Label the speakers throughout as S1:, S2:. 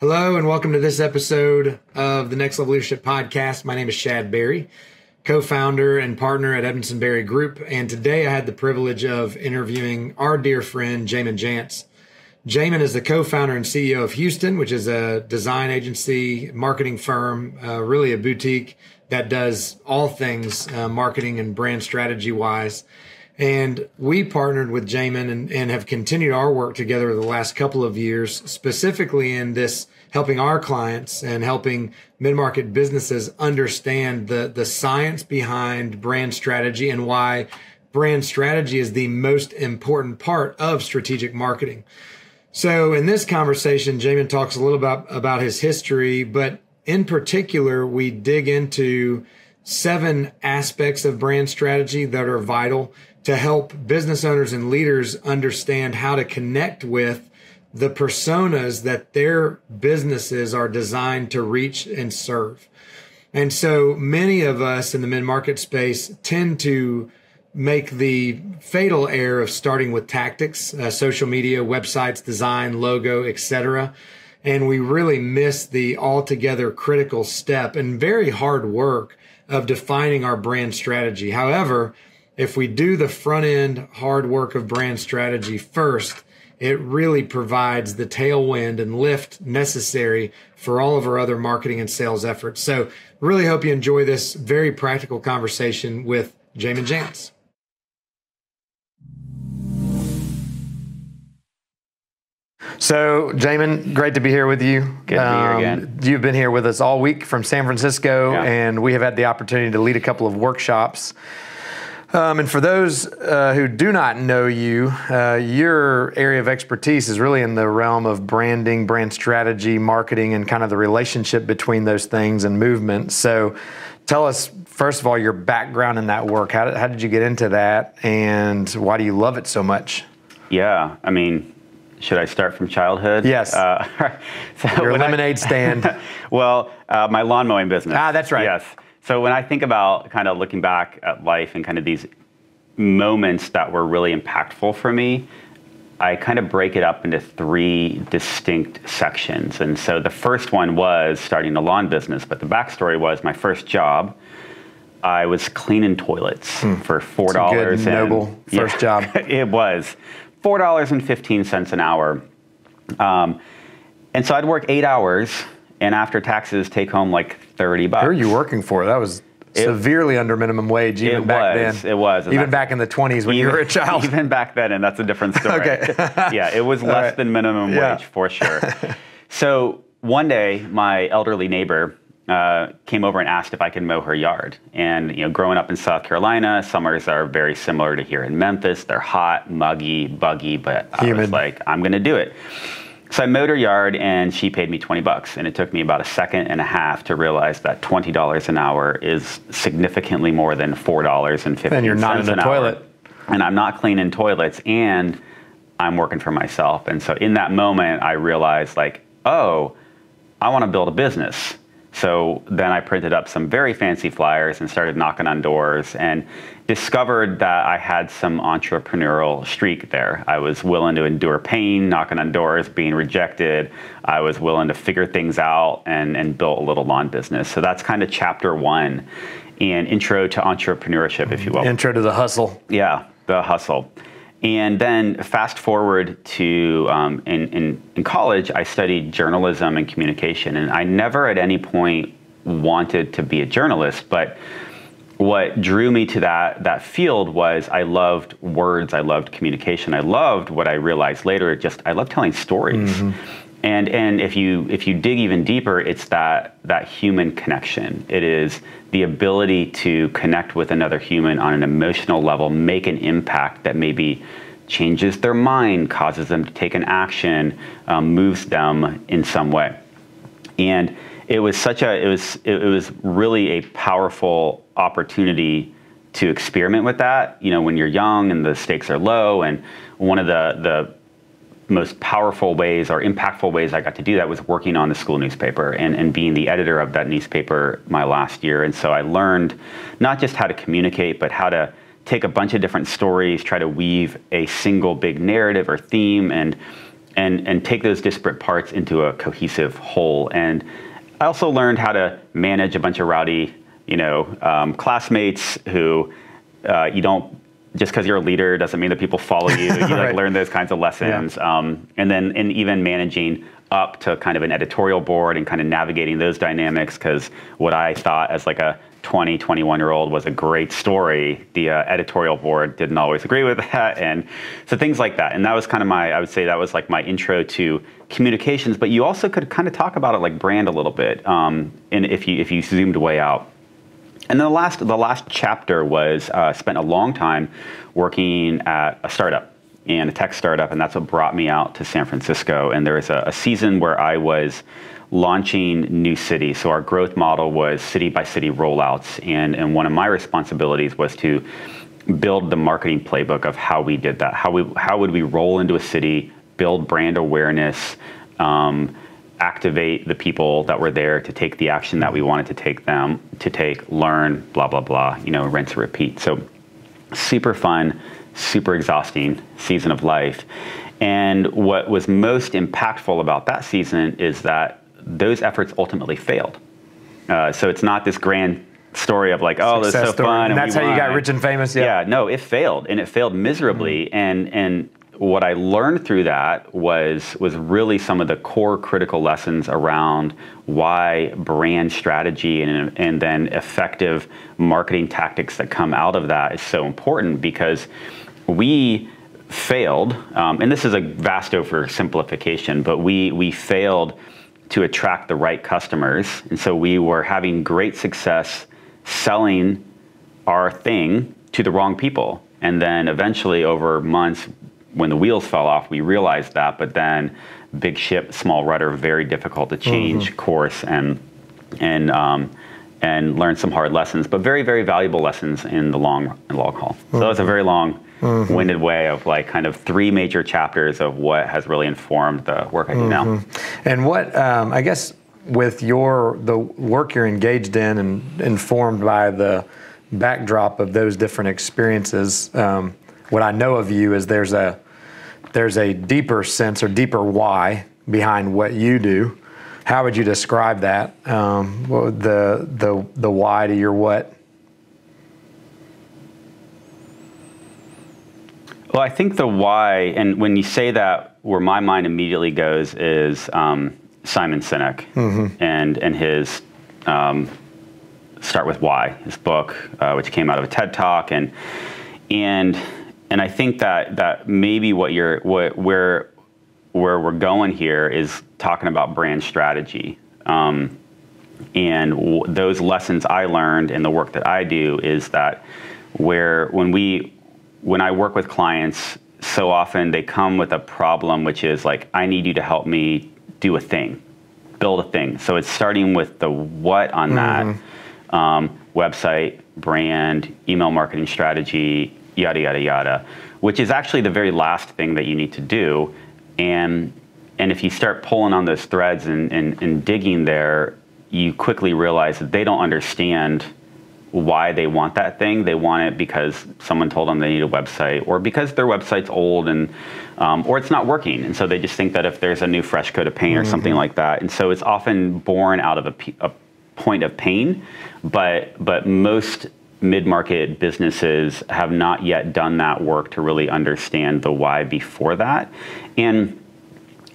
S1: Hello, and welcome to this episode of the Next Level Leadership Podcast. My name is Shad Berry, co-founder and partner at Edmondson Berry Group. And today I had the privilege of interviewing our dear friend, Jamin Jantz. Jamin is the co-founder and CEO of Houston, which is a design agency, marketing firm, really a boutique that does all things marketing and brand strategy wise. And we partnered with Jamin and have continued our work together over the last couple of years, specifically in this helping our clients and helping mid-market businesses understand the science behind brand strategy and why brand strategy is the most important part of strategic marketing. So in this conversation, Jamin talks a little about his history, but in particular, we dig into 7 aspects of brand strategy that are vital to help business owners and leaders understand how to connect with the personas that their businesses are designed to reach and serve. And so many of us in the mid-market space tend to make the fatal error of starting with tactics, social media, websites, design, logo, etc. And we really miss the altogether critical step and very hard work of defining our brand strategy. However, if we do the front end hard work of brand strategy first, it really provides the tailwind and lift necessary for all of our other marketing and sales efforts. So really hope you enjoy this very practical conversation with Jamin Jantz. So, Jamin, great to be here with you.
S2: Good to be here again.
S1: You've been here with us all week from San Francisco, and we have had the opportunity to lead a couple of workshops. And for those who do not know you, your area of expertise is really in the realm of branding, brand strategy, marketing, and kind of the relationship between those things and movement. So tell us, first of all, your background in that work. How did you get into that, and why do you love it so much?
S2: Yeah, I mean, should I start from childhood?
S1: Yes.
S2: So
S1: your lemonade stand.
S2: Well, my lawn mowing business.
S1: Ah, that's right.
S2: Yes. So when I think about kind of looking back at life and kind of these moments that were really impactful for me, I kind of break it up into 3 distinct sections. And so the first one was starting a lawn business, but the backstory was my first job. I was cleaning toilets for $4.
S1: It's a good, noble first job.
S2: It was $4.15 an hour. And so I'd work 8 hours, and after taxes, take home like $30.
S1: Who are you working for? That was severely under minimum wage even back then.
S2: It was.
S1: Even back in the 20s when you were a child.
S2: Even back then, and that's a different story.
S1: Okay.
S2: Yeah, it was less than minimum wage for sure. So one day, my elderly neighbor came over and asked if I could mow her yard. And growing up in South Carolina, summers are very similar to here in Memphis. They're hot, muggy, buggy, but I was like, I'm going to do it. So I mowed her yard, and she paid me $20. And it took me about a second and a half to realize that $20 an hour is significantly more than $4.15
S1: and you're not in the toilet.
S2: And I'm not cleaning toilets, and I'm working for myself. And so in that moment, I realized like, oh, I want to build a business. So then I printed up some very fancy flyers and started knocking on doors and discovered that I had some entrepreneurial streak there. I was willing to endure pain, knocking on doors, being rejected. I was willing to figure things out and built a little lawn business. So that's kind of chapter 1 and intro to entrepreneurship, if you will.
S1: Intro to the hustle.
S2: Yeah, the hustle. And then fast forward to in college, I studied journalism and communication. And I never at any point wanted to be a journalist. But what drew me to that field was I loved words. I loved communication. I loved what I realized later. I love telling stories. Mm-hmm. And if you dig even deeper, it's that human connection. It is the ability to connect with another human on an emotional level, make an impact that maybe changes their mind, causes them to take an action, moves them in some way. And it was really a powerful opportunity to experiment with that. When you're young and the stakes are low, and one of the most powerful ways or impactful ways I got to do that was working on the school newspaper and being the editor of that newspaper my last year. And so I learned not just how to communicate, but how to take a bunch of different stories, try to weave a single big narrative or theme, and and take those disparate parts into a cohesive whole. And I also learned how to manage a bunch of rowdy, classmates who you don't, just because you're a leader doesn't mean that people follow you. You
S1: Right.
S2: learn those kinds of lessons.
S1: Yeah.
S2: And even managing up to kind of an editorial board and kind of navigating those dynamics, because what I thought as like a 20, 21-year-old was a great story, the editorial board didn't always agree with that. And so things like that. And that was kind of I would say that was like my intro to communications, but you also could kind of talk about it like brand a little bit. And if you zoomed way out. And then the last chapter was spent a long time working at a startup, and a tech startup, and that's what brought me out to San Francisco. And there was a season where I was launching new cities. So our growth model was city by city rollouts, and one of my responsibilities was to build the marketing playbook of how we did that. How would we roll into a city, build brand awareness, activate the people that were there to take the action that we wanted to take, learn, blah, blah, blah, rinse and repeat. So super fun, super exhausting season of life. And what was most impactful about that season is that those efforts ultimately failed. So it's not this grand story of like, oh, this is so fun.
S1: And that's how you got rich and famous.
S2: Yeah, no, it failed, and it failed miserably. And what I learned through that was really some of the core critical lessons around why brand strategy and then effective marketing tactics that come out of that is so important, because we failed, and this is a vast oversimplification, but we failed to attract the right customers. And so we were having great success selling our thing to the wrong people. And then eventually over months, when the wheels fell off, we realized that, but then big ship, small rudder, very difficult to change course and learn some hard lessons, but very, very valuable lessons in the long haul. So that's a very long-winded way of like kind of 3 major chapters of what has really informed the work I do now.
S1: And what, I guess with the work you're engaged in and informed by the backdrop of those different experiences, what I know of you is there's a deeper sense or deeper why behind what you do. How would you describe that? The why to your what?
S2: Well, I think the why, and when you say that, where my mind immediately goes is Simon Sinek and his Start With Why, his book, which came out of a TED Talk, and I think that maybe where we're going here is talking about brand strategy, and those lessons I learned in the work that I do is that when I work with clients, so often they come with a problem, which is like, I need you to help me do a thing, build a thing. So it's starting with the what on that, website, brand, email marketing strategy, yada, yada, yada, which is actually the very last thing that you need to do. And if you start pulling on those threads and digging there, you quickly realize that they don't understand why they want that thing. They want it because someone told them they need a website, or because their website's old and or it's not working. And so they just think that if there's a new fresh coat of paint or something like that. And so it's often born out of a point of pain, but most mid-market businesses have not yet done that work to really understand the why before that. And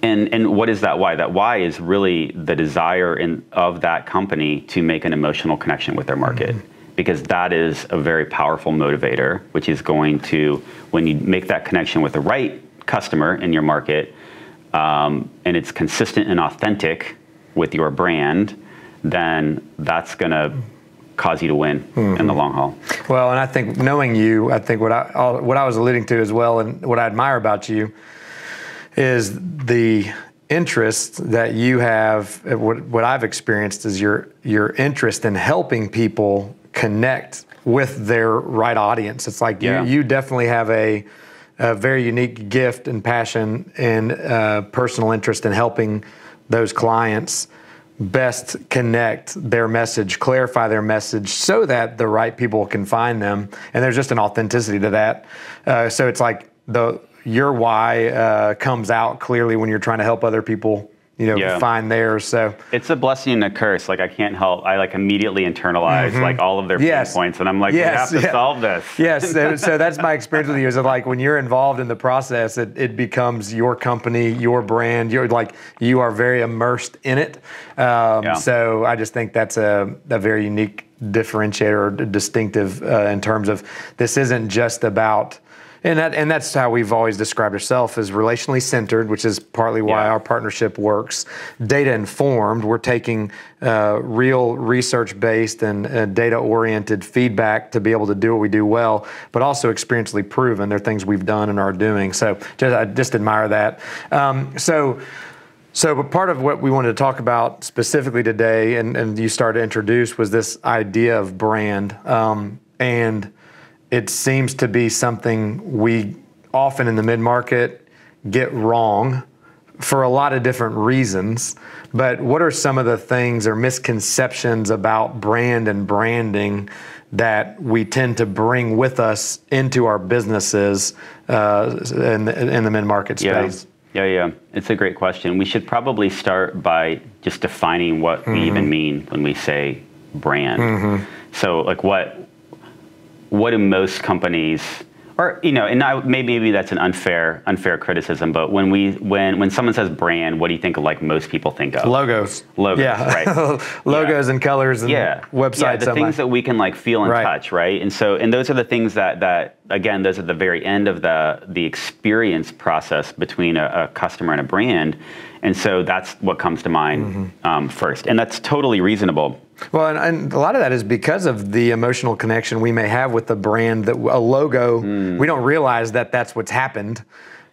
S2: what is that why? That why is really the desire of that company to make an emotional connection with their market. Because that is a very powerful motivator, which is going to, when you make that connection with the right customer in your market, and it's consistent and authentic with your brand, then that's going to cause you to win in the long haul.
S1: Well, and I think knowing you, I think what I was alluding to as well, and what I admire about you is the interest that you have. What I've experienced is your interest in helping people connect with their right audience. It's like you definitely have a very unique gift and passion and personal interest in helping those clients best connect their message, clarify their message so that the right people can find them. And there's just an authenticity to that. So it's like your why comes out clearly when you're trying to help other people, find theirs. So
S2: it's a blessing and a curse. Like I can't help. I like immediately internalize like all of their pain points, and I'm like, we have to solve this.
S1: Yes. So that's my experience with you. Is that like when you're involved in the process, it becomes your company, your brand. You are very immersed in it. So I just think that's a very unique differentiator or distinctive in terms of this isn't just about. And that's how we've always described ourselves, as relationally centered, which is partly why our partnership works. Data informed, we're taking real research-based and data-oriented feedback to be able to do what we do well, but also experientially proven. They're things we've done and are doing. So I just admire that. So part of what we wanted to talk about specifically today, and you started to introduce, was this idea of brand. And it seems to be something we often in the mid-market get wrong for a lot of different reasons. But what are some of the things or misconceptions about brand and branding that we tend to bring with us into our businesses in the mid-market space?
S2: Yeah. It's a great question. We should probably start by just defining what we even mean when we say brand. So like what do most companies, or and maybe that's an unfair criticism, but when someone says brand, what do you think of, like most people think of?
S1: Logos,
S2: right?
S1: Logos and colors and websites.
S2: The things that we can like feel and touch, right? And those are the things that again, those are the very end of the experience process between a customer and a brand. And so that's what comes to mind first, and that's totally reasonable.
S1: Well, and a lot of that is because of the emotional connection we may have with the brand. That a logo, we don't realize that that's what's happened,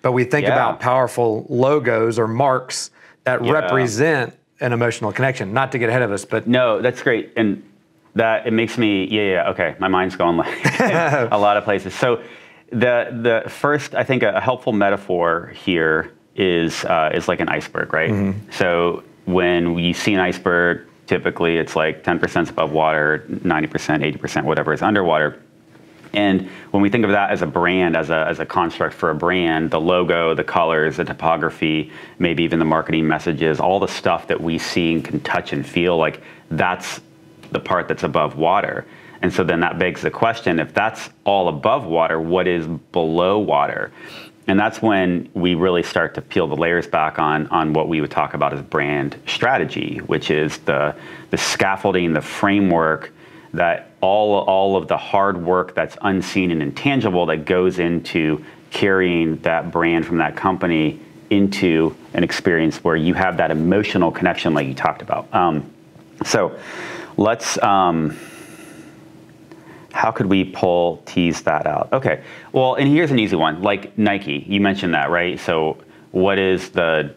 S1: but we think about powerful logos or marks that represent an emotional connection. Not to get ahead of us, but
S2: no, that's great, and that it makes me okay. My mind's going like a lot of places. So the first, I think, a helpful metaphor here is like an iceberg, right? So when you see an iceberg, typically it's like 10% above water, 90%, 80%, whatever is underwater. And when we think of that as a brand, as a construct for a brand, the logo, the colors, the typography, maybe even the marketing messages, all the stuff that we see and can touch and feel, like that's the part that's above water. And so then that begs the question, if that's all above water, what is below water? And that's when we really start to peel the layers back on what we would talk about as brand strategy, which is the scaffolding, the framework, that all of the hard work that's unseen and intangible that goes into carrying that brand from that company into an experience where you have that emotional connection like you talked about. So let's... how could we tease that out? Okay, well, and here's an easy one, like Nike. You mentioned that, right? So what is the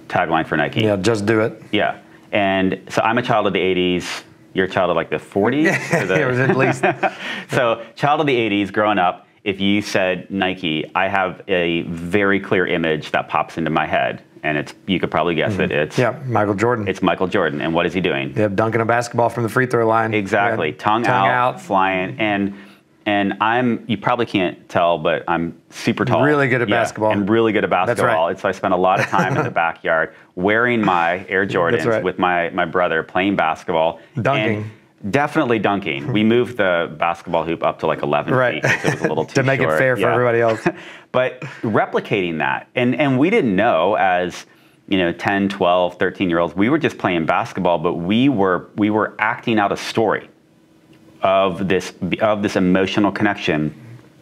S2: tagline for Nike?
S1: Yeah, just do it.
S2: Yeah, and so I'm a child of the 80s. You're a child of like the 40s?
S1: It was at least.
S2: So child of the 80s, growing up, if you said Nike, I have a very clear image that pops into my head. And you could probably guess it. It's
S1: Michael Jordan.
S2: It's Michael Jordan. And what is he doing?
S1: Dunking a basketball from the free throw line.
S2: Exactly. Tongue out, flying. And you probably can't tell, but I'm super tall.
S1: Really good at basketball.
S2: And really good at basketball.
S1: That's right.
S2: And so I spent a lot of time in the backyard wearing my Air Jordans with my brother playing basketball.
S1: Dunking.
S2: Definitely dunking. We moved the basketball hoop up to like 11 feet because it was a little too
S1: to make
S2: short.
S1: It fair for everybody else.
S2: But replicating that, and we didn't know as 10, 12, 13-year-olds, we were just playing basketball, but we were acting out a story of this emotional connection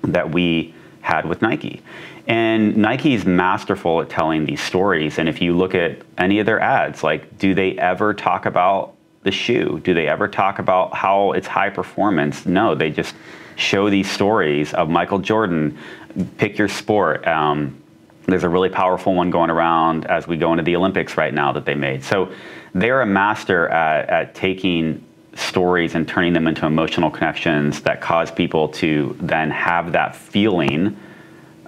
S2: that we had with Nike. And Nike's masterful at telling these stories. And if you look at any of their ads, like, do they ever talk about the shoe? Do they ever talk about how it's high performance? No, they just show these stories of Michael Jordan. Pick your sport. There's a really powerful one going around as we go into the Olympics right now that they made. So they're a master at taking stories and turning them into emotional connections that cause people to then have that feeling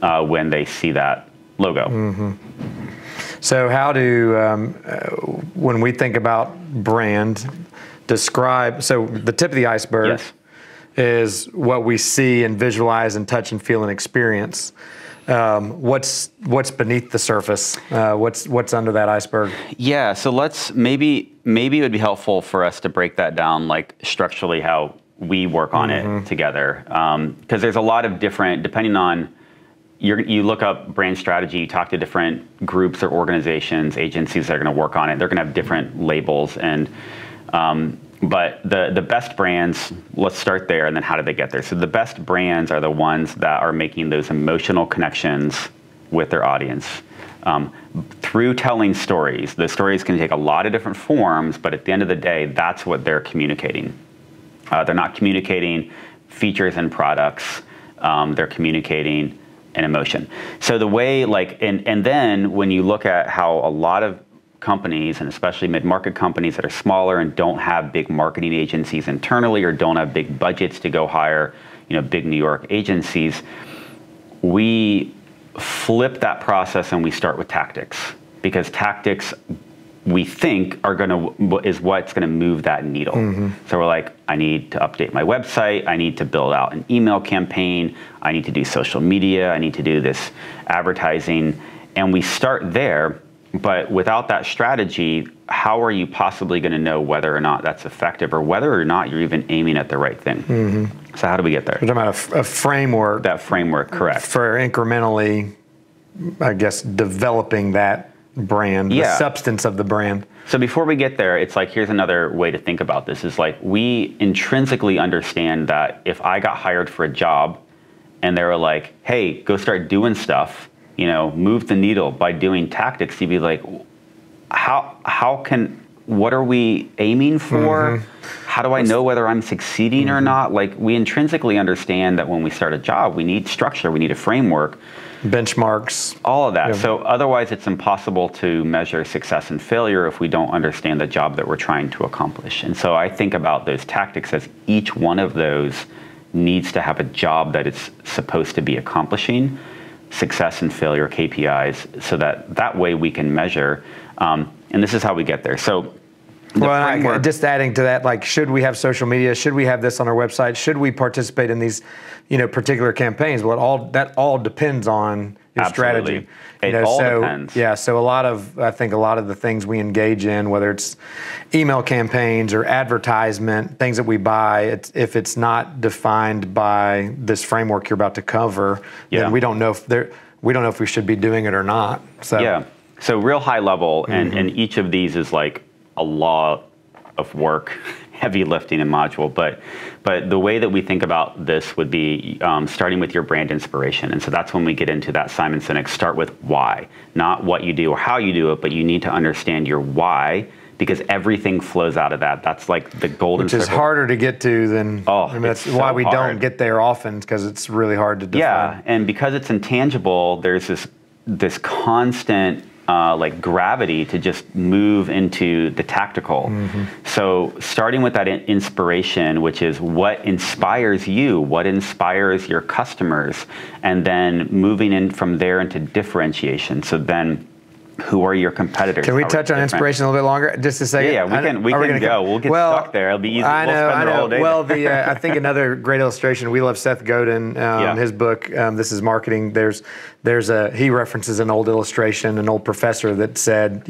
S2: when they see that logo.
S1: So how do, when we think about brand, describe, so the tip of the iceberg is what we see and visualize and touch and feel and experience. What's beneath the surface? What's under that iceberg?
S2: Yeah, so maybe it would be helpful for us to break that down, like structurally how we work on it together, because there's a lot of different, depending on, you look up brand strategy, you talk to different groups or organizations, agencies that are going to work on it. They're going to have different labels, and but the best brands, let's start there, and then how did they get there? So the best brands are the ones that are making those emotional connections with their audience through telling stories. The stories can take a lot of different forms, but at the end of the day, that's what they're communicating. They're not communicating features and products. They're communicating an emotion. So the way, and then when you look at how a lot of companies, and especially mid-market companies that are smaller and don't have big marketing agencies internally or don't have big budgets to go hire, big New York agencies, we flip that process and we start with tactics, because tactics, we think, is what's gonna move that needle. So we're like, I need to update my website, I need to build out an email campaign, I need to do social media, I need to do this advertising, and we start there. But without that strategy, how are you possibly going to know whether or not that's effective, or whether or not you're even aiming at the right thing? So how do we get there?
S1: We're talking about a framework.
S2: That framework, correct.
S1: For incrementally, I guess, developing that brand, the substance of the brand.
S2: So before we get there, it's like, here's another way to think about this, is like, we intrinsically understand that if I got hired for a job and they were like, hey, go start doing stuff, move the needle by doing tactics, you'd be like, what are we aiming for? How do I know whether I'm succeeding or not? Like, we intrinsically understand that when we start a job, we need structure, we need a framework.
S1: Benchmarks.
S2: All of that. Yeah. So otherwise it's impossible to measure success and failure if we don't understand the job that we're trying to accomplish. And so I think about those tactics as each one of those needs to have a job that it's supposed to be accomplishing, success and failure KPIs, so that way we can measure. And this is how we get there. So
S1: just adding to that, like, should we have social media? Should we have this on our website? Should we participate in these, particular campaigns? Well, that all depends on your strategy.
S2: It all depends.
S1: Yeah. So I think a lot of the things we engage in, whether it's email campaigns or advertisement, things that we buy, if it's not defined by this framework you're about to cover, then we don't know if we should be doing it or not.
S2: So real high level, and each of these is like a lot of work, heavy lifting and module, but the way that we think about this would be starting with your brand inspiration. And so that's when we get into that Simon Sinek, start with why, not what you do or how you do it, but you need to understand your why, because everything flows out of that. That's like the golden circle.
S1: Which is harder to get to than, that's why we don't get there often, because it's really hard to define.
S2: Yeah, and because it's intangible, there's this constant gravity to just move into the tactical. So starting with that inspiration, which is what inspires you, what inspires your customers, and then moving in from there into differentiation. So then, who are your competitors?
S1: Can we touch on inspiration a little bit longer? Just a second.
S2: Yeah, we can go. We'll get stuck there. It'll be easy.
S1: I know.
S2: We'll spend all day.
S1: Well, I think another great illustration, we love Seth Godin, his book, This is Marketing. He references an old illustration, an old professor that said,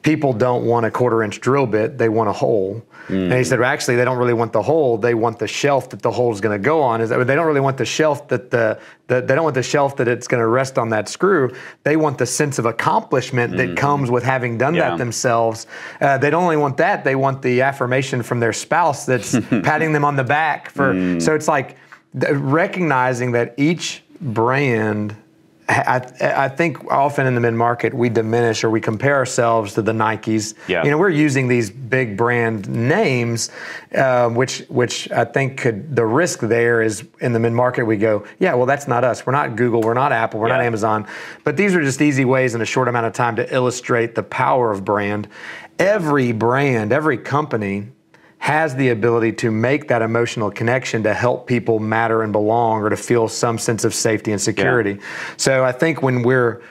S1: people don't want a 1/4-inch drill bit, they want a hole. And he said, well, actually, they don't really want the hole, they want the shelf that the hole is going to go on. They don't really want the shelf they don't want the shelf that it's going to rest on that screw. They want the sense of accomplishment that comes with having done that themselves. They don't only want that, they want the affirmation from their spouse that's patting them on the back. So it's like recognizing that each brand, I think often in the mid-market we diminish or we compare ourselves to the Nikes. We're using these big brand names, which I think the risk there is in the mid-market we go, well, that's not us. We're not Google, we're not Apple, we're not Amazon. But these are just easy ways in a short amount of time to illustrate the power of brand. Every brand, every company has the ability to make that emotional connection to help people matter and belong, or to feel some sense of safety and security. So I think when we're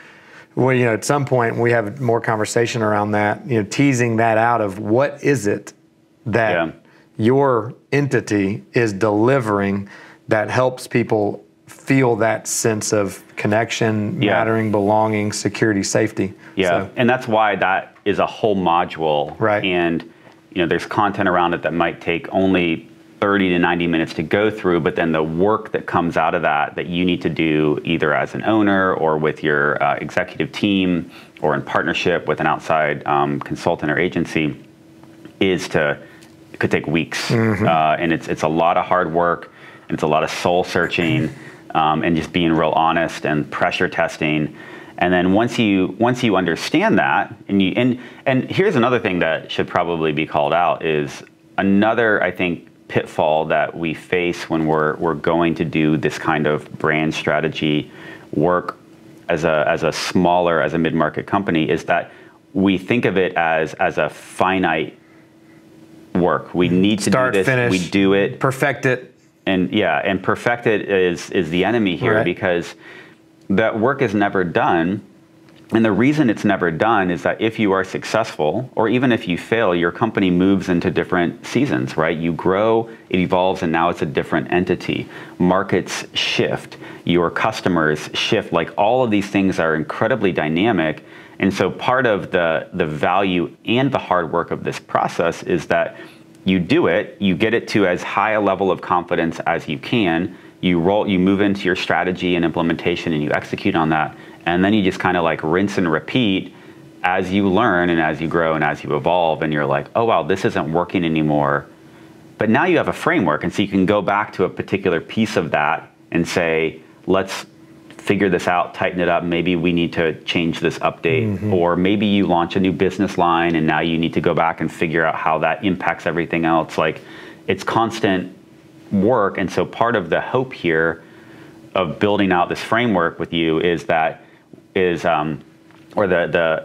S1: at some point we have more conversation around that, teasing that out of what is it that your entity is delivering that helps people feel that sense of connection, mattering, belonging, security, safety.
S2: Yeah, and that's why that is a whole module.
S1: Right.
S2: And there's content around it that might take only 30 to 90 minutes to go through, but then the work that comes out of that you need to do either as an owner or with your executive team or in partnership with an outside consultant or agency could take weeks. And it's a lot of hard work, and it's a lot of soul searching, and just being real honest and pressure testing. And then once you understand that, and here's another thing that should probably be called out is another, I think, pitfall that we face when we're going to do this kind of brand strategy work as a mid-market company is that we think of it as a finite work. We need to
S1: start,
S2: do this.
S1: finish,
S2: we do it,
S1: perfect it,
S2: and perfect it is the enemy here, because that work is never done. And the reason it's never done is that if you are successful, or even if you fail, your company moves into different seasons, right? You grow, it evolves, and now it's a different entity. Markets shift, your customers shift. Like, all of these things are incredibly dynamic. And so part of the value and the hard work of this process is that you do it, you get it to as high a level of confidence as you can, you move into your strategy and implementation, and you execute on that. And then you just kind of like rinse and repeat as you learn and as you grow and as you evolve, and you're like, oh wow, this isn't working anymore. But now you have a framework, and so you can go back to a particular piece of that and say, let's figure this out, tighten it up, maybe we need to change this update, or maybe you launch a new business line and now you need to go back and figure out how that impacts everything else. Like, it's constant work. And so part of the hope here of building out this framework with you is the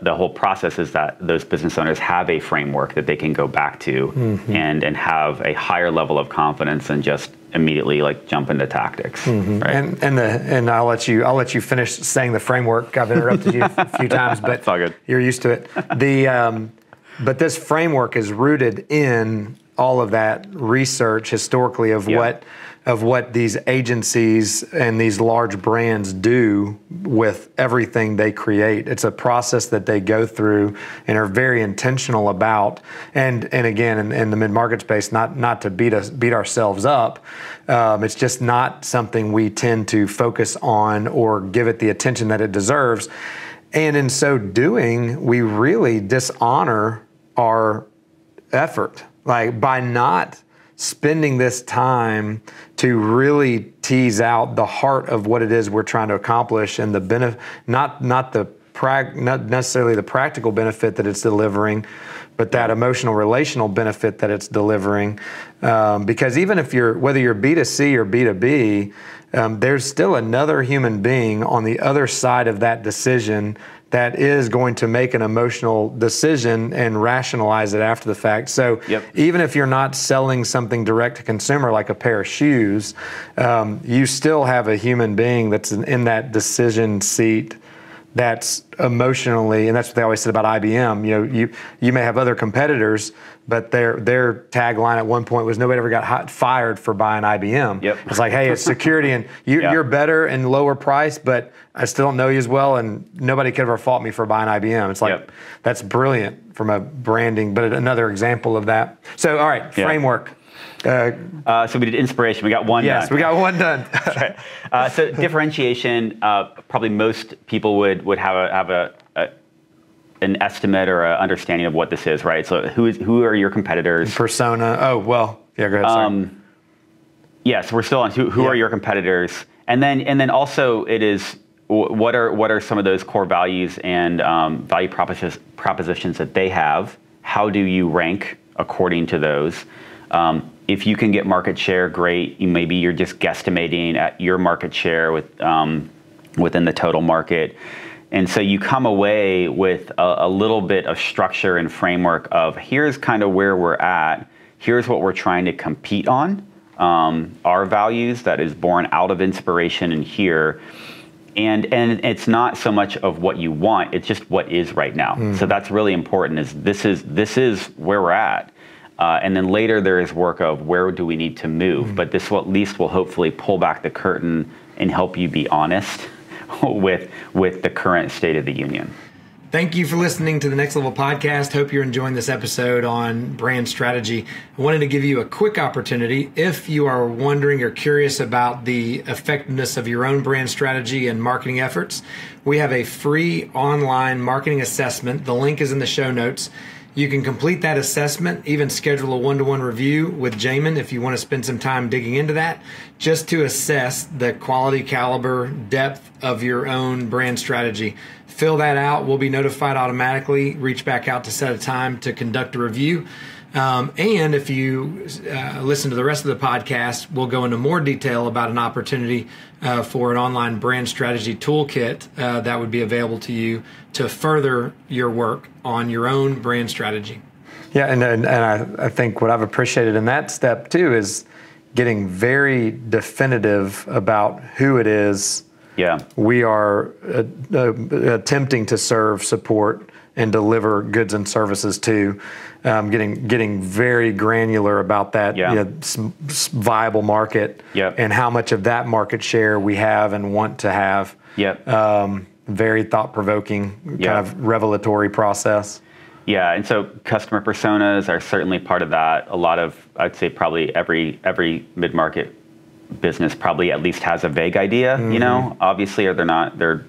S2: whole process is that those business owners have a framework that they can go back to and have a higher level of confidence than just immediately like jump into tactics. Right?
S1: And I'll let you finish saying the framework. I've interrupted you a few times, but
S2: it's all good.
S1: You're used to it. But this framework is rooted in all of that research historically of what these agencies and these large brands do with everything they create. It's a process that they go through and are very intentional about. And again, in the mid-market space, not to beat ourselves up, it's just not something we tend to focus on or give it the attention that it deserves. And in so doing, we really dishonor our effort, like by not spending this time to really tease out the heart of what it is we're trying to accomplish and the benefit, not necessarily the practical benefit that it's delivering, but that emotional, relational benefit that it's delivering. Because even if whether you're B2C or B2B, there's still another human being on the other side of that decision that is going to make an emotional decision and rationalize it after the fact. So even if you're not selling something direct to consumer like a pair of shoes, you still have a human being that's in that decision seat that's emotionally, and that's what they always said about IBM. You may have other competitors, but their tagline at one point was nobody ever got fired for buying IBM. It's like, hey, it's security, and you're better and lower price, but I still don't know you as well, and nobody could ever fault me for buying IBM. It's like, that's brilliant from a branding, but another example of that. So, all right, framework.
S2: So we did inspiration. We got one done.
S1: Yes, we got one done.
S2: That's right. So differentiation, probably most people would have an estimate or an understanding of what this is, right? So who are your competitors?
S1: Persona. Oh, well, yeah, go ahead. Sorry.
S2: Yes, we're still on who are your competitors, and then also it is what are some of those core values and value propositions that they have? How do you rank according to those? If you can get market share, great. Maybe you're just guesstimating at your market share within the total market. And so you come away with a little bit of structure and framework of here's kind of where we're at. Here's what we're trying to compete on. Our values that is born out of inspiration in here. And it's not so much of what you want, it's just what is right now. So that's really important, is this is where we're at. And then later there is work of where do we need to move, but this will, at least will hopefully pull back the curtain and help you be honest with the current state of the union.
S1: Thank you for listening to the Next Level Podcast. Hope you're enjoying this episode on brand strategy. I wanted to give you a quick opportunity. If you are wondering or curious about the effectiveness of your own brand strategy and marketing efforts, we have a free online marketing assessment. The link is in the show notes. You can complete that assessment, even schedule a one-to-one review with Jamin if you want to spend some time digging into that, just to assess the quality, caliber, depth of your own brand strategy. Fill that out. We'll be notified automatically. Reach back out to set a time to conduct a review. And if you listen to the rest of the podcast, we'll go into more detail about an opportunity for an online brand strategy toolkit that would be available to you to further your work on your own brand strategy.
S3: Yeah, and I think what I've appreciated in that step too is getting very definitive about who it is we are attempting to serve, support, and deliver goods and services to. Getting very granular about that viable market and how much of that market share we have and want to have. Very thought-provoking, kind of revelatory process.
S2: Yeah, and so customer personas are certainly part of that. A lot of, I'd say probably every mid-market business probably at least has a vague idea, you know, obviously, or they're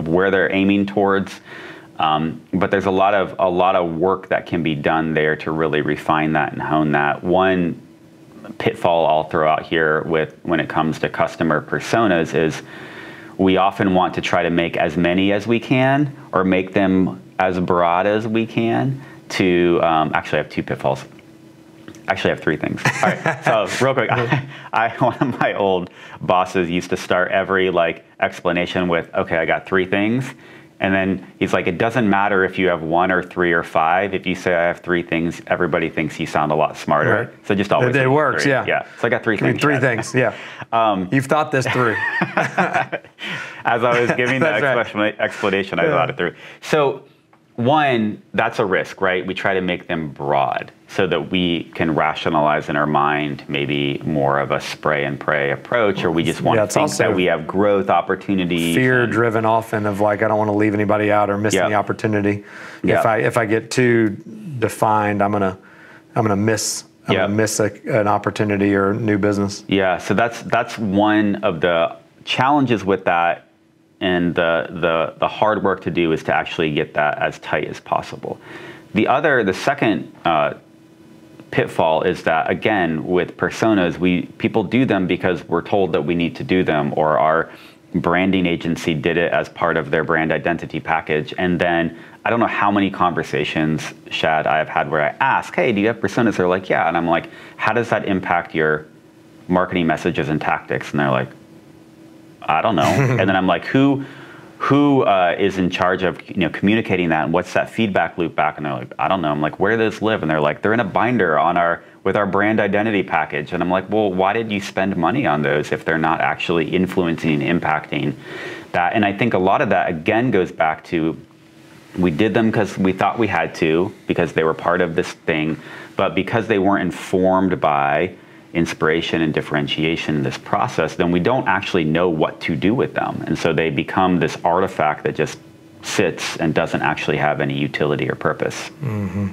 S2: where they're aiming towards. But there's a lot of work that can be done there to really refine that and hone that. One pitfall I'll throw out here when it comes to customer personas is we often want to try to make as many as we can or make them as broad as we can to actually I have two pitfalls. Actually, I have three things. All right, so real quick, one of my old bosses used to start every explanation with, okay, I got three things. And then he's like, it doesn't matter if you have one or three or five. If you say I have three things, everybody thinks you sound a lot smarter. Right. So just always.
S3: It works,
S2: three.
S3: yeah.
S2: Yeah. So I got three things.
S3: Three things, yeah. You've thought this through.
S2: As I was giving the explanation, I thought it through. So one, that's a risk, right? We try to make them broad so that we can rationalize in our mind maybe more of a spray and pray approach, or we just want to think that we have growth opportunities.
S3: Fear-driven often of I don't want to leave anybody out or miss any opportunity. If I get too defined, I'm gonna miss an opportunity or new business. Yeah,
S2: so that's one of the challenges with that. And the hard work to do is to actually get that as tight as possible. The second pitfall is that, again, with personas, people do them because we're told that we need to do them, or our branding agency did it as part of their brand identity package. And then I don't know how many conversations, Shad, I've had where I ask, hey, do you have personas? They're like, yeah. And I'm like, how does that impact your marketing messages and tactics? And they're like, I don't know. And then I'm like, who is in charge of communicating that, and what's that feedback loop back? And they're like, I don't know. I'm like, where do those live? And they're like, they're in a binder with our brand identity package. And I'm like, well, why did you spend money on those if they're not actually influencing and impacting that? And I think a lot of that again goes back to, we did them because we thought we had to, because they were part of this thing, but because they weren't informed by inspiration and differentiation in this process, then we don't actually know what to do with them. And so they become this artifact that just sits and doesn't actually have any utility or purpose. Mm-hmm.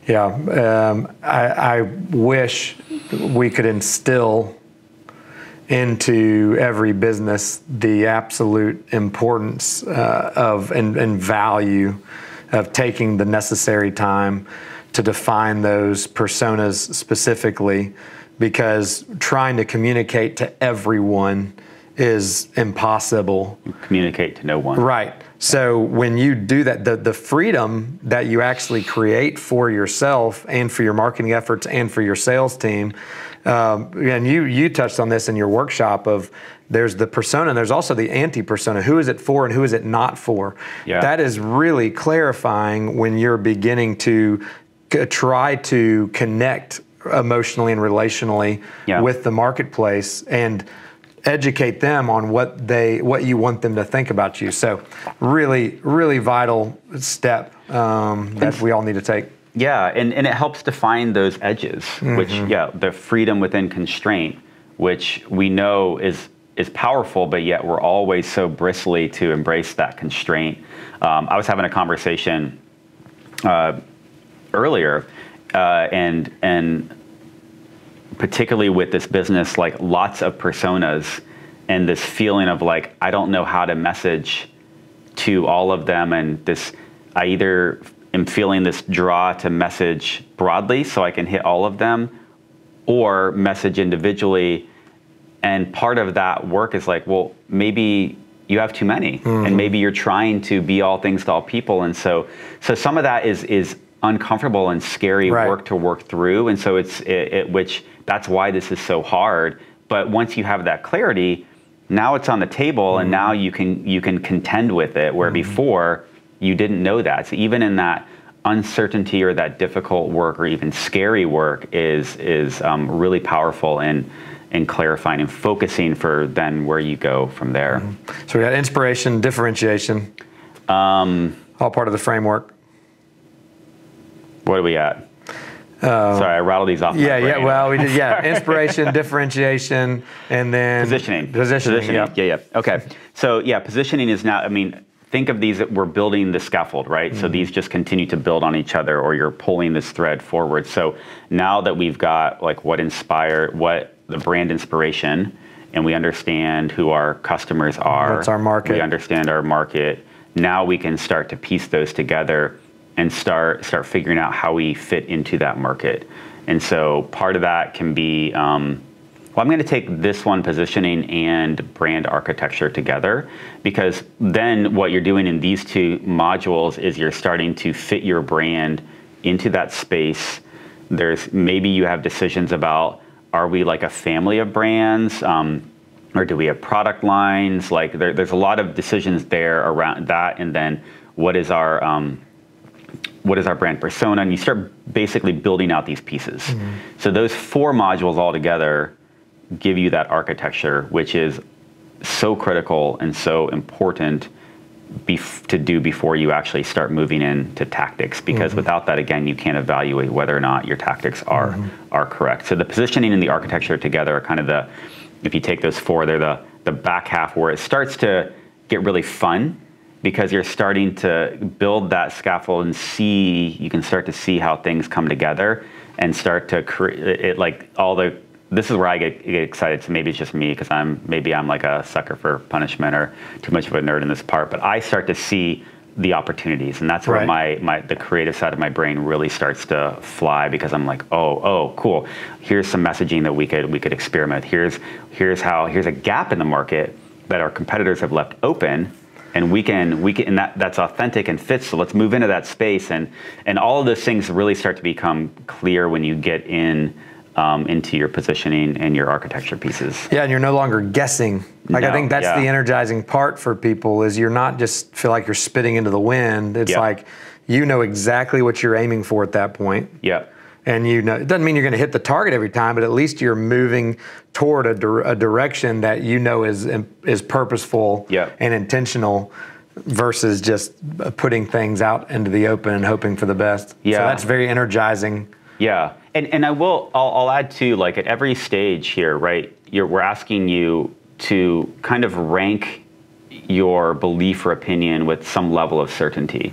S3: Yeah, I wish we could instill into every business the absolute importance of and value of taking the necessary time to define those personas specifically, because trying to communicate to everyone is impossible.
S2: You communicate to no one.
S3: Right. So when you do that, the freedom that you actually create for yourself and for your marketing efforts and for your sales team, and you touched on this in your workshop of, there's the persona, and there's also the anti-persona. Who is it for and who is it not for? Yeah. That is really clarifying when you're beginning to try to connect emotionally and relationally with the marketplace and educate them on what you want them to think about you. So really, really vital step that we all need to take.
S2: Yeah, and it helps define those edges, which, the freedom within constraint, which we know is is powerful, but yet we're always so bristly to embrace that constraint. I was having a conversation earlier, and particularly with this business, like lots of personas and this feeling of like, I don't know how to message to all of them. And this, I either am feeling this draw to message broadly so I can hit all of them, or message individually. And part of that work is like, well, maybe you have too many, and maybe you're trying to be all things to all people. And so some of that is uncomfortable and scary work to work through. And so which that's why this is so hard. But once you have that clarity, now it's on the table, and now you can contend with it, where before you didn't know that. So even in that uncertainty or that difficult work or even scary work is really powerful in clarifying and focusing for then where you go from there.
S3: So we got inspiration, differentiation, all part of the framework.
S2: What are we at? Sorry, I rattled these off.
S3: Yeah. Well, we did. Yeah, inspiration, differentiation, and then
S2: positioning.
S3: Yeah.
S2: Okay. So yeah, positioning is now. I mean, think of these that we're building the scaffold, right? So these just continue to build on each other, or you're pulling this thread forward. So now that we've got like what the brand inspiration, and we understand who our customers are.
S3: That's our market.
S2: We understand our market. Now we can start to piece those together and start figuring out how we fit into that market. And so part of that can be, I'm going to take this one, positioning and brand architecture together, because then what you're doing in these two modules is you're starting to fit your brand into that space. Maybe you have decisions about, are we like a family of brands? Or do we have product lines? Like there's a lot of decisions there around that. And then what is our brand persona? And you start basically building out these pieces. So those 4 modules all together give you that architecture, which is so critical and so important to do before you actually start moving into tactics, because without that, again, you can't evaluate whether or not your tactics are correct. So the positioning and the architecture together are kind of if you take those 4, they're the back half where it starts to get really fun, because you're starting to build that scaffold and you can start to see how things come together and start to create it, like this is where I get excited. So maybe it's just me, because I'm like a sucker for punishment or too much of a nerd in this part, but I start to see the opportunities, and that's where the creative side of my brain really starts to fly, because I'm like, oh, cool. Here's some messaging that we could experiment. Here's a gap in the market that our competitors have left open, and we can, and that's authentic and fits. So let's move into that space, and all of those things really start to become clear when you get into your positioning and your architecture pieces.
S3: Yeah, and you're no longer guessing. I think that's the energizing part for people, is you're not just feel like you're spitting into the wind. It's like you know exactly what you're aiming for at that point.
S2: Yeah.
S3: And it doesn't mean you're going to hit the target every time, but at least you're moving toward a direction that you know is purposeful and intentional, versus just putting things out into the open and hoping for the best. Yeah. So that's very energizing.
S2: Yeah. And I'll add too, like at every stage here, right, we're asking you to kind of rank your belief or opinion with some level of certainty.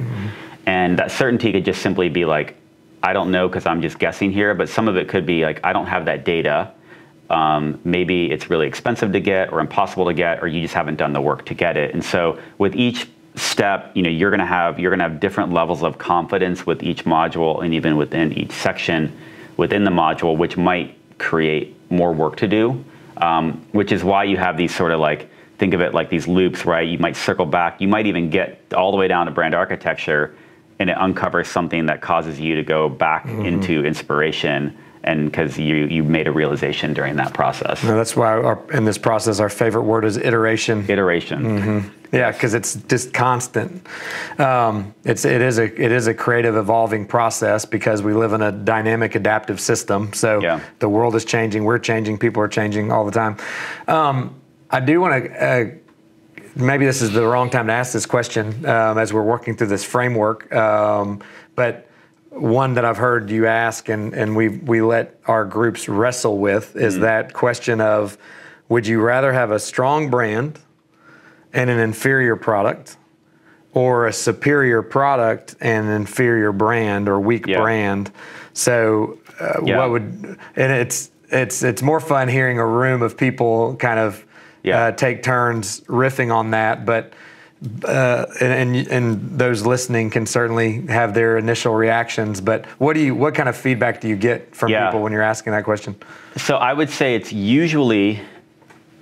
S2: And that certainty could just simply be like, I don't know because I'm just guessing here, but some of it could be like, I don't have that data. Maybe it's really expensive to get or impossible to get, or you just haven't done the work to get it. And so with each step, you're gonna have different levels of confidence with each module, and even within each section within the module, which might create more work to do, which is why you have these sort of like, think of it like these loops, right? You might circle back, you might even get all the way down to brand architecture, and it uncovers something that causes you to go back into inspiration, and because you made a realization during that process.
S3: No, that's why in this process, our favorite word is iteration.
S2: Iteration.
S3: Yeah, because it's just constant. It is a creative, evolving process, because we live in a dynamic, adaptive system. So the world is changing, we're changing, people are changing all the time. I do want to. Maybe this is the wrong time to ask this question as we're working through this framework, but one that I've heard you ask, and we let our groups wrestle with, is that question of, would you rather have a strong brand and an inferior product, or a superior product and an inferior brand or weak brand? So what would, and it's more fun hearing a room of people kind of take turns riffing on that, but and those listening can certainly have their initial reactions. But what kind of feedback do you get from people when you're asking that question?
S2: So I would say it's usually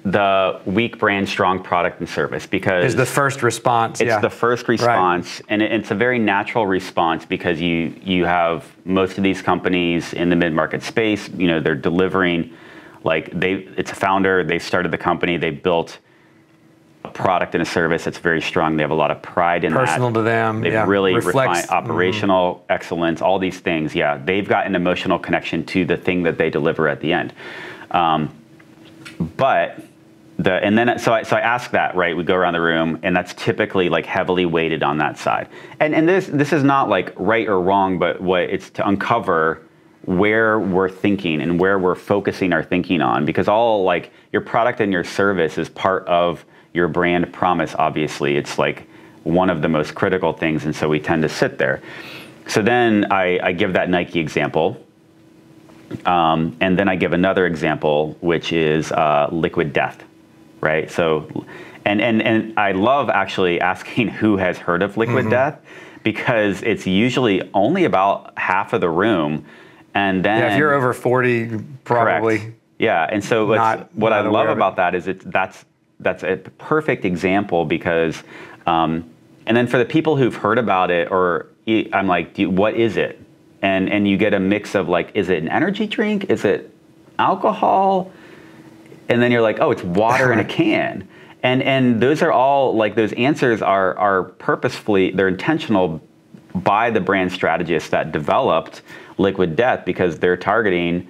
S2: the weak brand, strong product and service, because
S3: is the first response.
S2: It's the first response, and it's a very natural response because you have most of these companies in the mid-market space. You know, they're delivering, it's a founder. They started the company. They built a product and a service that's very strong. They have a lot of pride in
S3: personal to them.
S2: They've really refined operational excellence. All these things. Yeah, they've got an emotional connection to the thing that they deliver at the end. So I ask that, right? We go around the room, and that's typically like heavily weighted on that side. And this is not like right or wrong, but it's to uncover where we're thinking and where we're focusing our thinking on, because all like your product and your service is part of your brand promise. Obviously, it's like one of the most critical things, and so we tend to sit there. So then I give that Nike example. And then I give another example, which is liquid death. Right. So, and I love actually asking who has heard of liquid death, because it's usually only about half of the room. And then
S3: if you're over 40, probably.
S2: Correct. Yeah. And so what I love about that is that's a perfect example, because, and then for the people who've heard about it, or I'm like, what is it? And you get a mix of like, is it an energy drink? Is it alcohol? And then you're like, oh, it's water in a can. And those are all, like, those answers are purposefully, they're intentional by the brand strategists that developed liquid death, because they're targeting,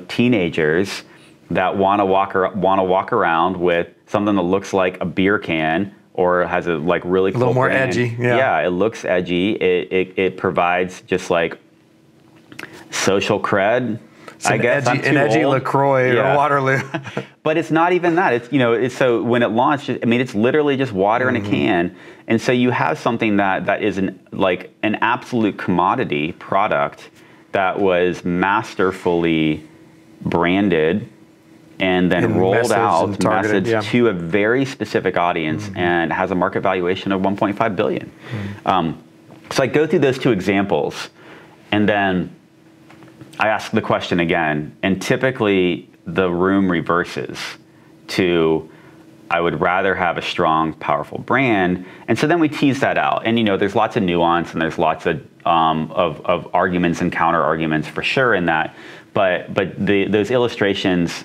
S2: teenagers that want to walk around with something that looks like a beer can, or has a like really cool
S3: a little more
S2: brand.
S3: Edgy.
S2: Yeah, it looks edgy. It provides just like social cred. I guess
S3: an edgy LaCroix or Waterloo.
S2: But it's not even that. It's so when it launched, I mean, it's literally just water in a can. And so you have something that is an absolute commodity product that was masterfully branded and then rolled out, messaged to a very specific audience, and has a market valuation of $1.5 billion. So I go through those two examples, and then I ask the question again, and typically the room reverses to, I would rather have a strong, powerful brand. And so then we tease that out. And there's lots of nuance, and there's lots of arguments and counter arguments for sure in that. But those illustrations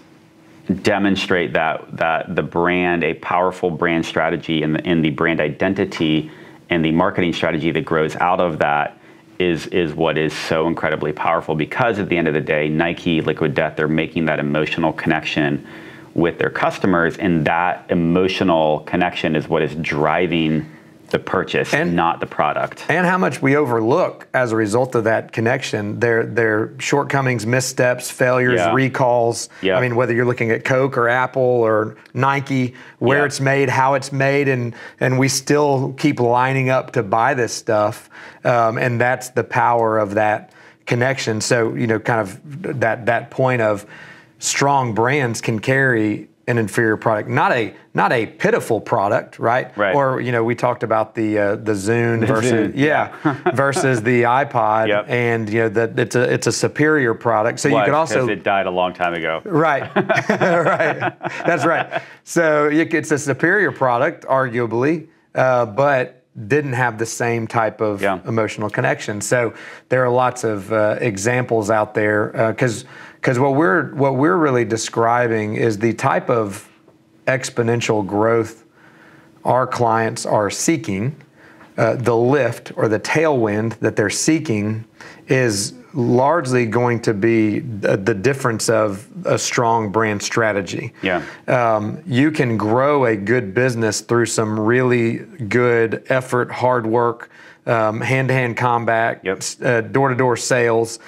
S2: demonstrate that the brand, a powerful brand strategy, and the brand identity and the marketing strategy that grows out of that is what is so incredibly powerful, because at the end of the day, Nike, Liquid Death, they're making that emotional connection with their customers, and that emotional connection is what is driving the purchase, and not the product.
S3: And how much we overlook as a result of that connection, their shortcomings, missteps, failures, recalls. I mean, whether you're looking at Coke or Apple or Nike, where it's made, how it's made, and we still keep lining up to buy this stuff. And that's the power of that connection. So, kind of that point of strong brands can carry an inferior product, not a pitiful product, right? Or we talked about the Zune versus the iPod, and that it's a superior product. So you could also,
S2: because it died a long time ago.
S3: Right, right. That's right. So it's a superior product, arguably, but didn't have the same type of emotional connection. So there are lots of examples out there, because what we're really describing is the type of exponential growth our clients are seeking. The lift or the tailwind that they're seeking is largely going to be the difference of a strong brand strategy. You can grow a good business through some really good effort, hard work, hand-to-hand combat, door-to-door sales.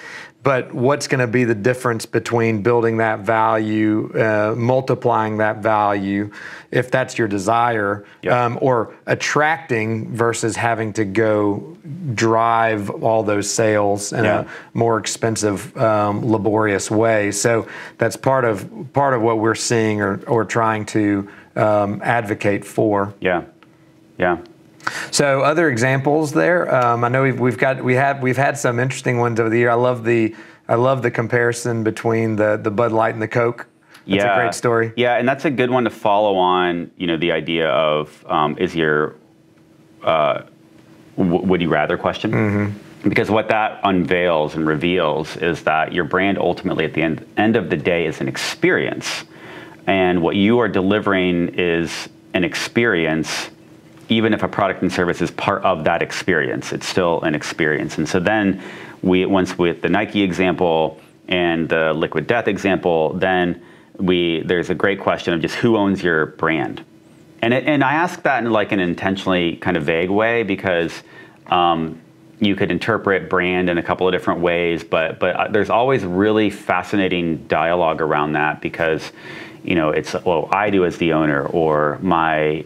S3: But what's going to be the difference between building that value, multiplying that value, if that's your desire, or attracting versus having to go drive all those sales in a more expensive, laborious way. So that's part of what we're seeing or trying to advocate for.
S2: Yeah.
S3: So other examples there. I know we've had some interesting ones over the year. I love the comparison between the Bud Light and the Coke. That's a great story.
S2: Yeah, and that's a good one to follow on. The idea of is your would you rather question? Mm-hmm. Because what that unveils and reveals is that your brand ultimately at the end of the day is an experience, and what you are delivering is an experience. Even if a product and service is part of that experience, it's still an experience. And so then once with the Nike example and the Liquid Death example, then there's a great question of just who owns your brand. And I ask that in like an intentionally kind of vague way because you could interpret brand in a couple of different ways, but there's always really fascinating dialogue around that because, it's, well, I do as the owner, or my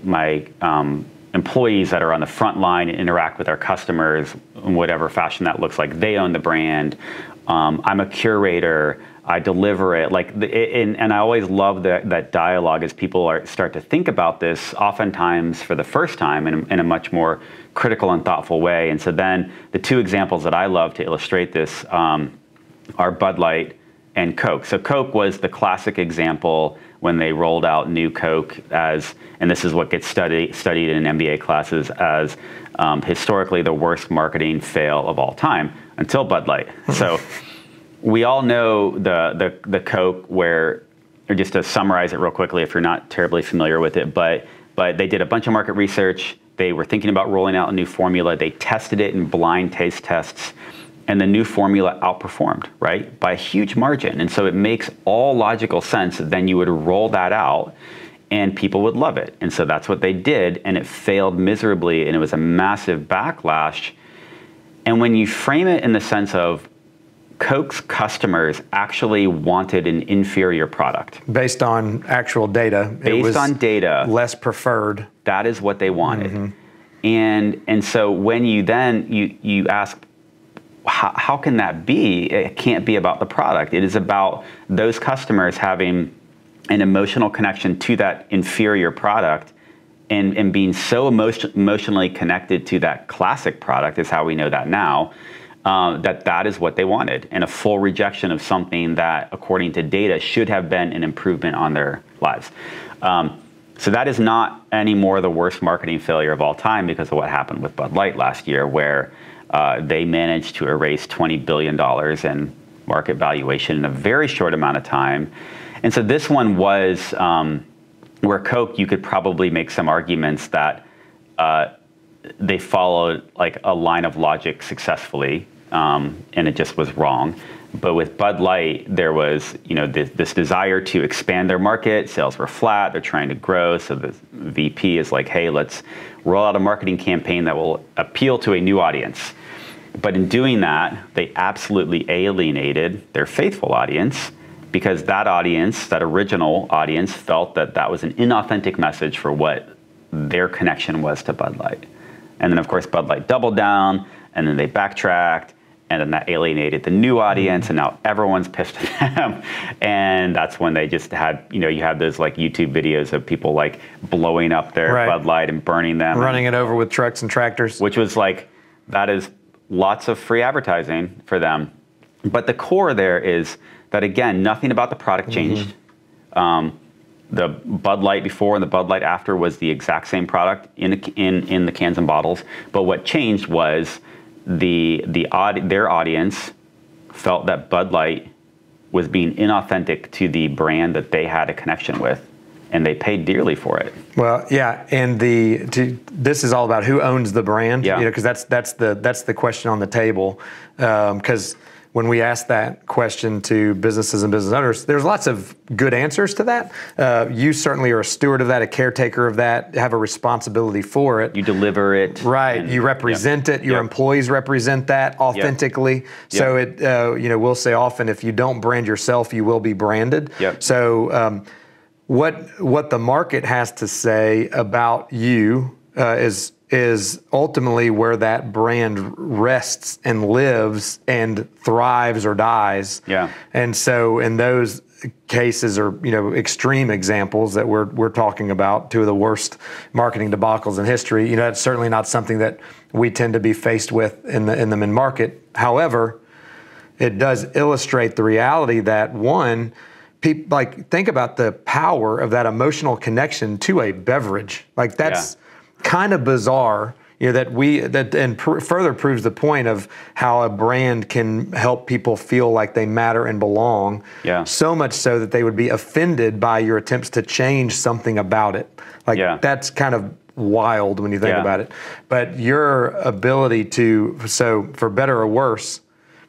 S2: employees that are on the front line and interact with our customers in whatever fashion that looks like, they own the brand. I'm a curator. I deliver it. And I always love that dialogue as people start to think about this, oftentimes for the first time in a much more critical and thoughtful way. And so then the two examples that I love to illustrate this are Bud Light and Coke. So Coke was the classic example when they rolled out New Coke and this is what gets studied in MBA classes as historically the worst marketing fail of all time until Bud Light. So we all know the Coke or just to summarize it real quickly if you're not terribly familiar with it, but they did a bunch of market research. They were thinking about rolling out a new formula. They tested it in blind taste tests. And the new formula outperformed, right, by a huge margin. And so it makes all logical sense that then you would roll that out and people would love it. And so that's what they did, and it failed miserably, and it was a massive backlash. And when you frame it in the sense of Coke's customers actually wanted an inferior product.
S3: Based on actual data.
S2: Based on data.
S3: Less preferred.
S2: That is what they wanted. Mm-hmm. And so when you then, you ask, how can that be? It can't be about the product. It is about those customers having an emotional connection to that inferior product and being so emotionally connected to that classic product is how we know that now, that is what they wanted, and a full rejection of something that, according to data, should have been an improvement on their lives. So that is not anymore the worst marketing failure of all time because of what happened with Bud Light last year, where they managed to erase $20 billion in market valuation in a very short amount of time. And so this one was where Coke, you could probably make some arguments that they followed like a line of logic successfly, and it just was wrong. But with Bud Light, there was this desire to expand their market. Sales were flat. They're trying to grow. So the VP is like, hey, let's roll out a marketing campaign that will appeal to a new audience. But in doing that, they absolutely alienated their faithful audience because that audience, that original audience, felt that that was an inauthentic message for what their connection was to Bud Light. And then, of course, Bud Light doubled down, and then they backtracked, and then that alienated the new audience, and now everyone's pissed at them. And that's when they just had, you had those like YouTube videos of people like blowing up their Bud Light and burning them.
S3: Running it over with trucks and tractors.
S2: Which was like, that is lots of free advertising for them. But the core there is that, again, nothing about the product changed. The Bud Light before and the Bud Light after was the exact same product in the cans and bottles. But what changed was their audience felt that Bud Light was being inauthentic to the brand that they had a connection with, and they paid dearly for it.
S3: Well, yeah, and this is all about who owns the brand.
S2: Yeah.
S3: Because that's the question on the table. Because when we ask that question to businesses and business owners, there's lots of good answers to that. You certainly are a steward of that, a caretaker of that, have a responsibility for it.
S2: You deliver it.
S3: Right. You represent it. Your employees represent that authentically. So it, we'll say often, if you don't brand yourself, you will be branded. So what the market has to say about you is ultimately where that brand rests and lives and thrives or dies. And so in those cases are, extreme examples that we're talking about, two of the worst marketing debacles in history. That's certainly not something that we tend to be faced with in the mid-market. However, it does illustrate the reality that one, people think about the power of that emotional connection to a beverage. That's kind of bizarre, further proves the point of how a brand can help people feel like they matter and belong. So much so that they would be offended by your attempts to change something about it. That's kind of wild when you think about it. But your ability to, for better or worse,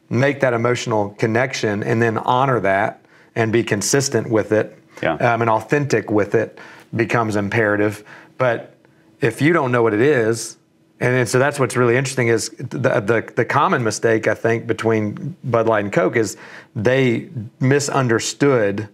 S3: make that emotional connection and then honor that and be consistent with it and authentic with it becomes imperative. But if you don't know what it is, and so that's what's really interesting is the common mistake, I think, between Bud Light and Coke is they misunderstood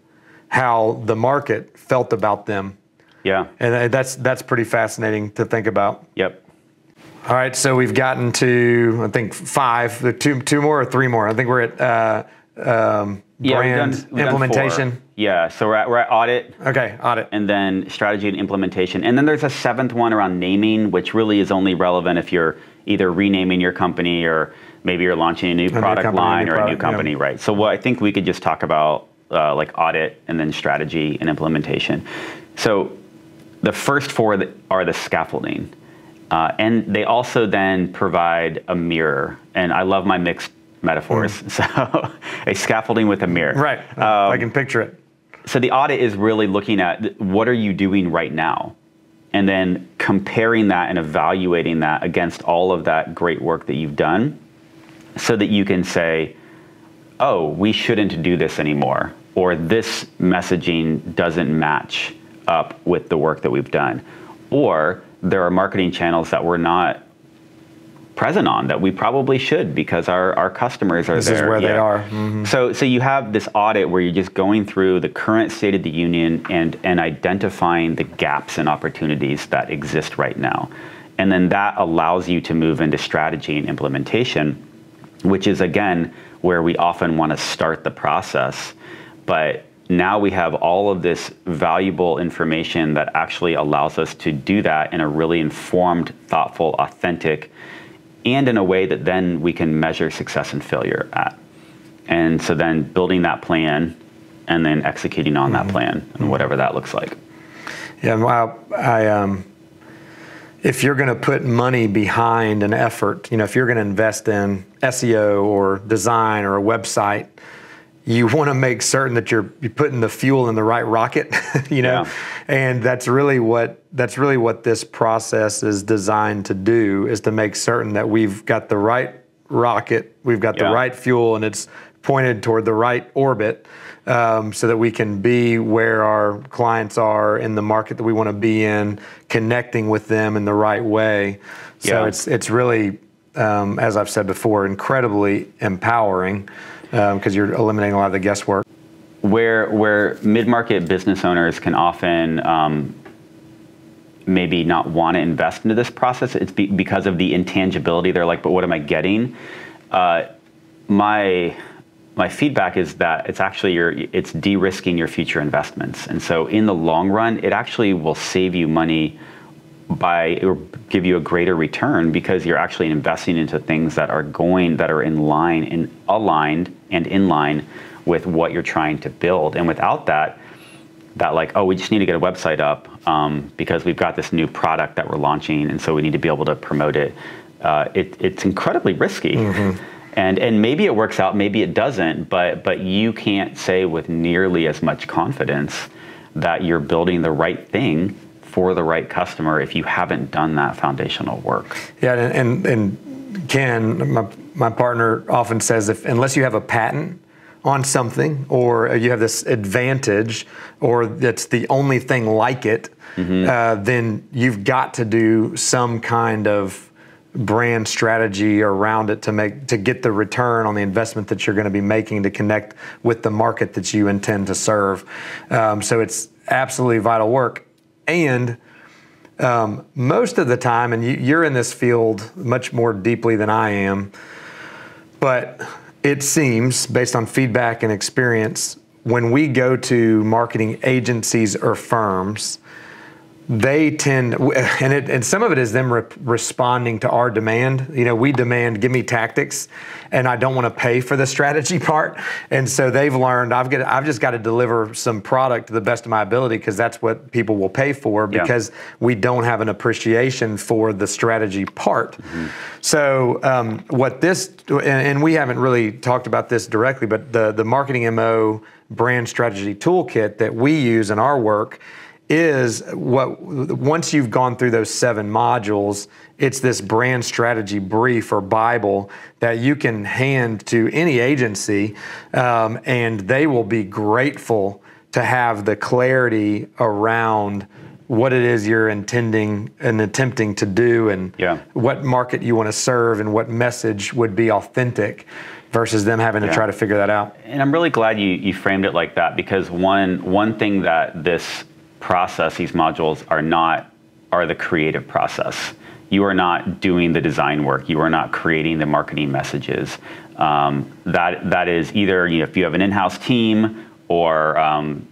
S3: how the market felt about them. And that's pretty fascinating to think about. All right, so we've gotten to, I think, 5, two more or 3 more. I think we're at brand implementation.
S2: So we're at audit.
S3: Okay, audit.
S2: And then strategy and implementation. And then there's a 7th one around naming, which really is only relevant if you're either renaming your company or maybe you're launching a new product line or a new company, right? So I think we could just talk about audit and then strategy and implementation. So the first 4 are the scaffolding. And they also then provide a mirror. And I love my mixed metaphors. So a scaffolding with a mirror.
S3: Right. I can picture it.
S2: So the audit is really looking at what are you doing right now? And then comparing that and evaluating that against all of that great work that you've done so that you can say, oh, we shouldn't do this anymore. Or this messaging doesn't match up with the work that we've done. Or there are marketing channels that we're not present on that we probably should because our customers are there.
S3: This is where they are.
S2: So you have this audit where you're just going through the current state of the union and identifying the gaps and opportunities that exist right now. And then that allows you to move into strategy and implementation, which is, again, where we often want to start the process. But now we have all of this valuable information that actually allows us to do that in a really informed, thoughtful, authentic, and in a way that then we can measure success and failure at. And so then building that plan and then executing on that plan and whatever that looks like.
S3: If you're going to put money behind an effort, if you're going to invest in SEO or design or a website, you want to make certain that you're putting the fuel in the right rocket, and that's really what this process is designed to do, is to make certain that we've got the right rocket, we've got the right fuel, and it's pointed toward the right orbit, so that we can be where our clients are in the market that we want to be in, connecting with them in the right way. So it's really, as I've said before, incredibly empowering. Because you're eliminating a lot of the guesswork.
S2: Where mid-market business owners can often maybe not want to invest into this process, it's because of the intangibility. They're like, but what am I getting? My feedback is that it's actually it's de-risking your future investments. And so in the long run, it actually will save you money or give you a greater return because you're actually investing into things that are aligned and in line with what you're trying to build. And without that we just need to get a website up because we've got this new product that we're launching, and so we need to be able to promote it. It's incredibly risky. And maybe it works out, maybe it doesn't, but you can't say with nearly as much confidence that you're building the right thing for the right customer if you haven't done that foundational work.
S3: And Ken, my partner often says, unless you have a patent on something, or you have this advantage, or that's the only thing like it, then you've got to do some kind of brand strategy around it to get the return on the investment that you're going to be making to connect with the market that you intend to serve. So it's absolutely vital work. And most of the time, and you're in this field much more deeply than I am, but it seems, based on feedback and experience, when we go to marketing agencies or firms, they tend, and some of it is them responding to our demand. We demand, give me tactics, and I don't want to pay for the strategy part. And so they've learned, I've just got to deliver some product to the best of my ability, because that's what people will pay for, because we don't have an appreciation for the strategy part. So what this, and we haven't really talked about this directly, but the Marketing MO brand strategy toolkit that we use in our work is once you've gone through those 7 modules, it's this brand strategy brief or Bible that you can hand to any agency, and they will be grateful to have the clarity around what it is you're intending and attempting to do, and what market you want to serve, and what message would be authentic, versus them having to try to figure that out.
S2: And I'm really glad you framed it like that, because one thing that this process, these modules are the creative process. You are not doing the design work. You are not creating the marketing messages. That is either, if you have an in-house team or an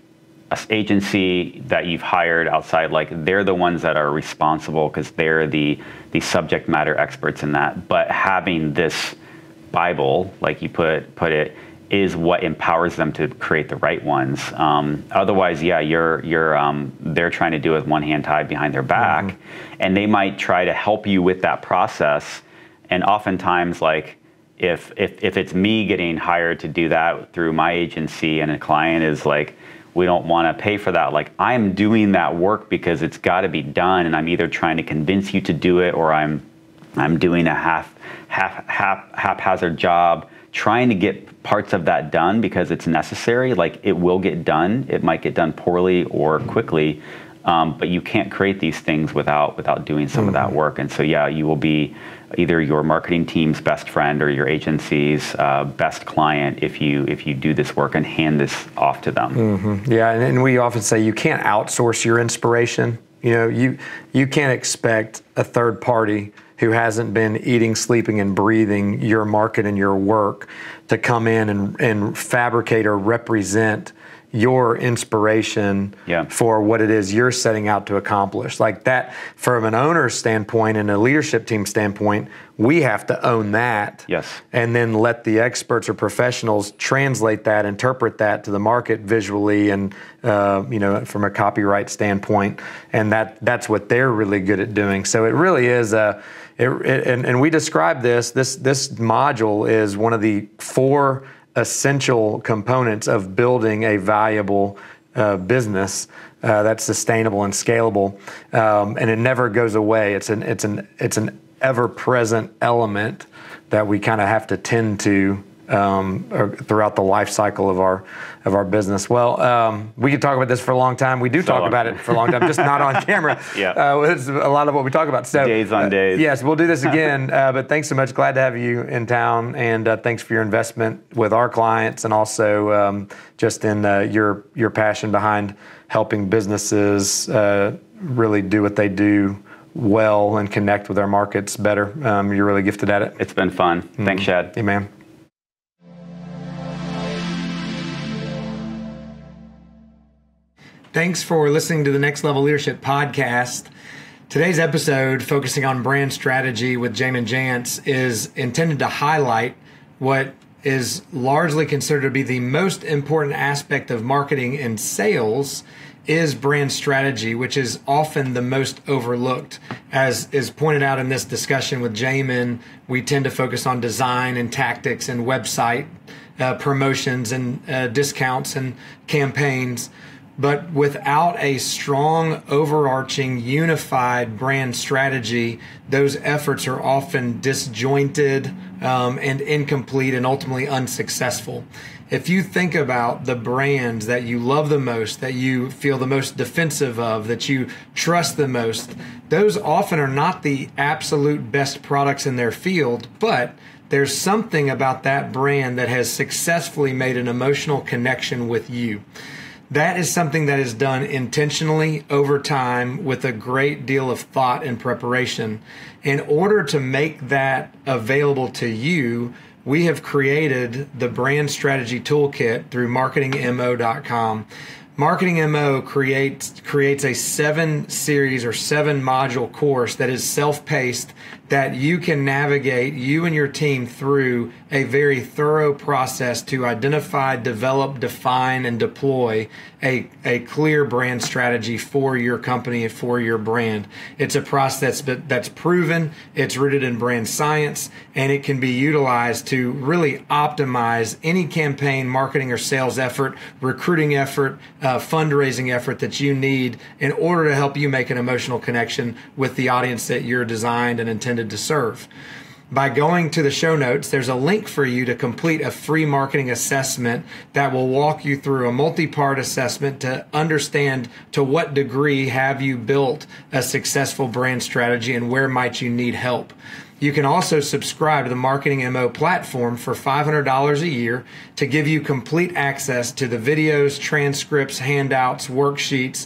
S2: agency that you've hired outside, they're the ones that are responsible, because they're the subject matter experts in that. But having this Bible, like you put it, is what empowers them to create the right ones. Otherwise, they're trying to do it with one hand tied behind their back, and they might try to help you with that process. And oftentimes, if it's me getting hired to do that through my agency, and a client is we don't want to pay for that, I'm doing that work because it's got to be done, and I'm either trying to convince you to do it, or I'm doing a haphazard job trying to get parts of that done because it's necessary. It will get done. It might get done poorly or quickly, but you can't create these things without doing some of that work. And so, you will be either your marketing team's best friend or your agency's best client if you do this work and hand this off to them.
S3: Yeah, and we often say you can't outsource your inspiration. You can't expect a third party who hasn't been eating, sleeping, and breathing your market and your work to come in and fabricate or represent your inspiration for what it is you're setting out to accomplish. That, from an owner's standpoint and a leadership team standpoint, we have to own that. And then let the experts or professionals translate that, interpret that to the market visually and from a copyright standpoint. And that's what they're really good at doing. So it really is and we describe this module is one of the 4 essential components of building a valuable business that's sustainable and scalable, and it never goes away. It's an ever-present element that we kind of have to tend to throughout the life cycle of our business. Well, we could talk about this for a long time. We do talk about it for a long time, just not on camera. It's a lot of what we talk about. So
S2: days on days.
S3: Yes, we'll do this again. But thanks so much. Glad to have you in town, and thanks for your investment with our clients, and also just in your passion behind helping businesses really do what they do well and connect with their markets better. You're really gifted at it.
S2: It's been fun. Thanks, Shad.
S3: Hey, man.
S1: Thanks for listening to the Next Level Leadership Podcast. Today's episode, focusing on brand strategy with Jamin Jantz, is intended to highlight what is largely considered to be the most important aspect of marketing and sales is brand strategy, which is often the most overlooked. As is pointed out in this discussion with Jamin, we tend to focus on design and tactics and website promotions and discounts and campaigns. But without a strong, overarching, unified brand strategy, those efforts are often disjointed and incomplete and ultimately unsuccessful. If you think about the brands that you love the most, that you feel the most defensive of, that you trust the most, those often are not the absolute best products in their field, but there's something about that brand that has successfully made an emotional connection with you. That is something that is done intentionally over time with a great deal of thought and preparation. In order to make that available to you, we have created the Brand Strategy Toolkit through marketingmo.com. Marketing MO creates a 7-series or 7-module course that is self-paced, that you can navigate, you and your team, through a very thorough process to identify, develop, define, and deploy a clear brand strategy for your company and for your brand. It's a process that's proven, it's rooted in brand science, and it can be utilized to really optimize any campaign, marketing, or sales effort, recruiting effort, fundraising effort that you need in order to help you make an emotional connection with the audience that you're designed and intended to serve. By going to the show notes, there's a link for you to complete a free marketing assessment that will walk you through a multi-part assessment to understand to what degree have you built a successful brand strategy and where might you need help. You can also subscribe to the Marketing MO platform for $500 a year to give you complete access to the videos, transcripts, handouts, worksheets,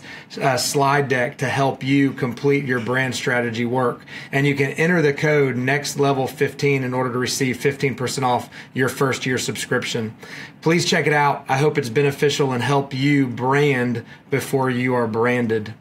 S1: slide deck to help you complete your brand strategy work. And you can enter the code NEXTLEVEL15 in order to receive 15% off your first year subscription. Please check it out. I hope it's beneficial and help you brand before you are branded.